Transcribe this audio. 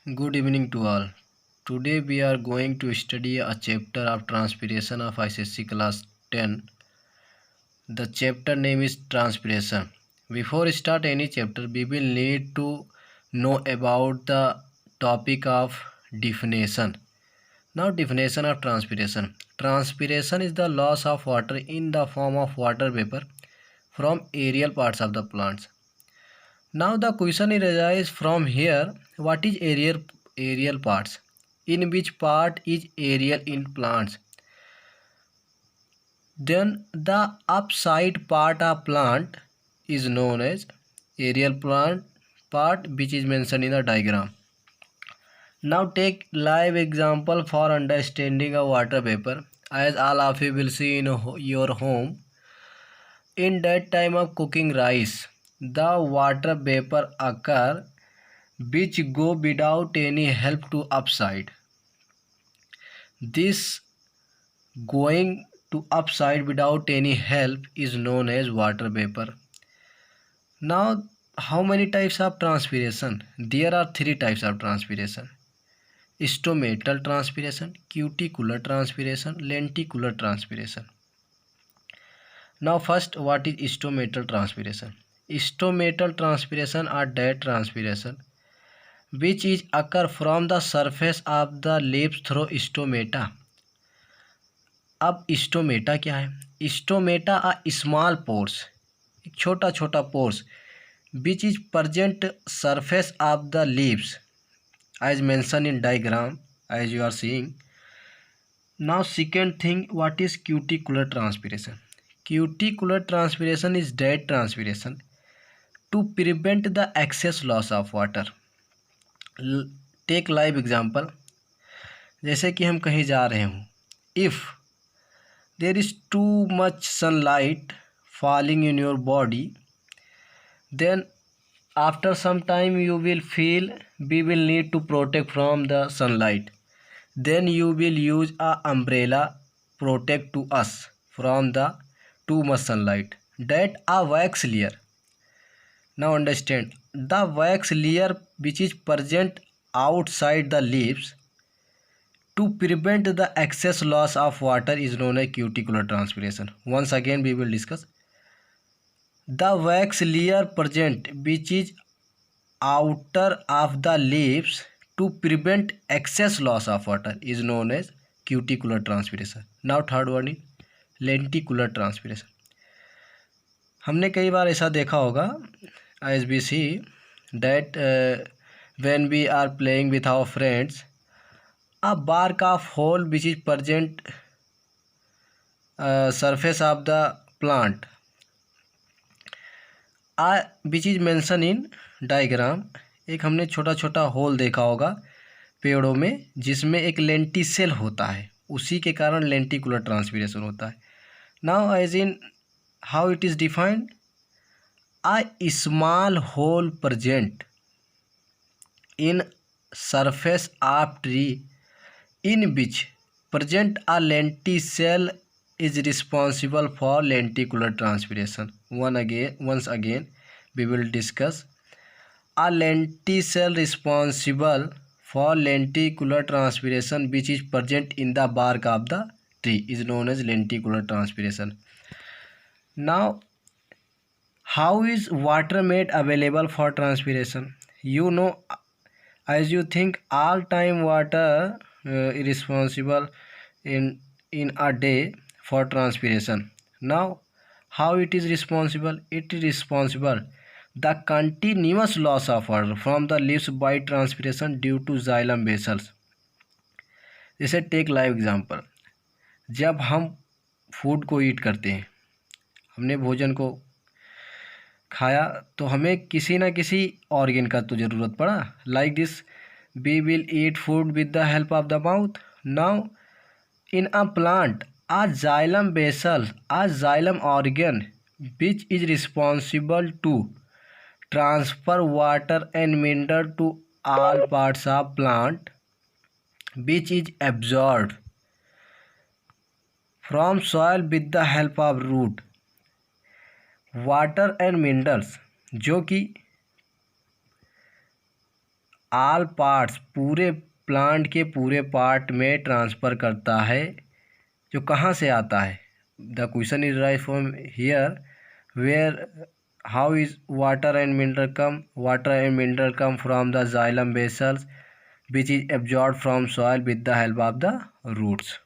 Good evening to all. Today we are going to study a chapter of transpiration of ICSE class 10. The chapter name is transpiration. Before start any chapter, we will need to know about the topic of definition. Now definition of transpiration. Transpiration is the loss of water in the form of water vapor from aerial parts of the plants. Now the question arises from here, what is aerial parts? In which part is aerial in plants? Then the upside part of plant is known as aerial plant part, which is mentioned in the diagram. Now take live example for understanding a water vapor. As all of you will see in your home, in that time of cooking rice, the water vapor occur which go without any help to upside. This going to upside without any help is known as water vapor. Now, how many types of transpiration? There are three types of transpiration: stomatal transpiration, cuticular transpiration, lenticular transpiration. Now first, what is stomatal transpiration? Stomatal transpiration are that transpiration which is occur from the surface of the lips through stomata. अब stomata क्या है? Stomata are small pores, एक छोटा छोटा pores which is present surface of the lips as mention in diagram as you are seeing. Now second thing, what is cuticular transpiration? Cuticular transpiration is dead transpiration to prevent the excess loss of water. Take live example. जैसे कि हम कहीं जा रहे हों, if there is too much sunlight falling in your body, then after some time you will feel we will need to protect from the sunlight. Then you will use a umbrella protect to us from the too much sunlight. That a wax layer. Now understand, the wax layer which is present outside the leaves to prevent the excess loss of water is known as cuticular transpiration. Once again we will discuss. The wax layer present which is outer of the leaves to prevent excess loss of water is known as cuticular transpiration. Now third one is lenticular transpiration. हमने कई बार ऐसा देखा होगा, as we see that when we are playing with our friends, a bark of hole which is present surface of the plant which is mentioned in diagram. एक हमने छोटा छोटा whole देखा होगा पेड़ों में जिसमें एक लेंटिसेल होता है, उसी के कारण लेंटिकुलर ट्रांसपिरेशन होता है. Now as in how it is defined, a small hole present in surface of tree in which present a lenticell is responsible for lenticular transpiration. Once again we will discuss. A lenticell responsible for lenticular transpiration which is present in the bark of the tree is known as lenticular transpiration. Now, how is water made available for transpiration? You know, as you think, all time water is responsible in a day for transpiration. Now, how it is responsible? It is responsible the continuous loss of water from the leaves by transpiration due to xylem vessels. जैसे take live example, जब हम food को ईट करते हैं, हमने भोजन को खाया तो हमें किसी ना किसी ऑर्गन का तो ज़रूरत पड़ा. Like this we will eat food with the help of the mouth. Now in a plant a xylem vessel, a xylem organ which is responsible to transfer water and mineral to all parts of plant, which is absorbed from soil with the help of root. Water and minerals जो कि all parts, पूरे plant के पूरे part में transfer करता है, जो कहाँ से आता है। The question is right from here where how is water and mineral come, water and mineral come from the xylem vessels which is absorb from soil with the help of the roots.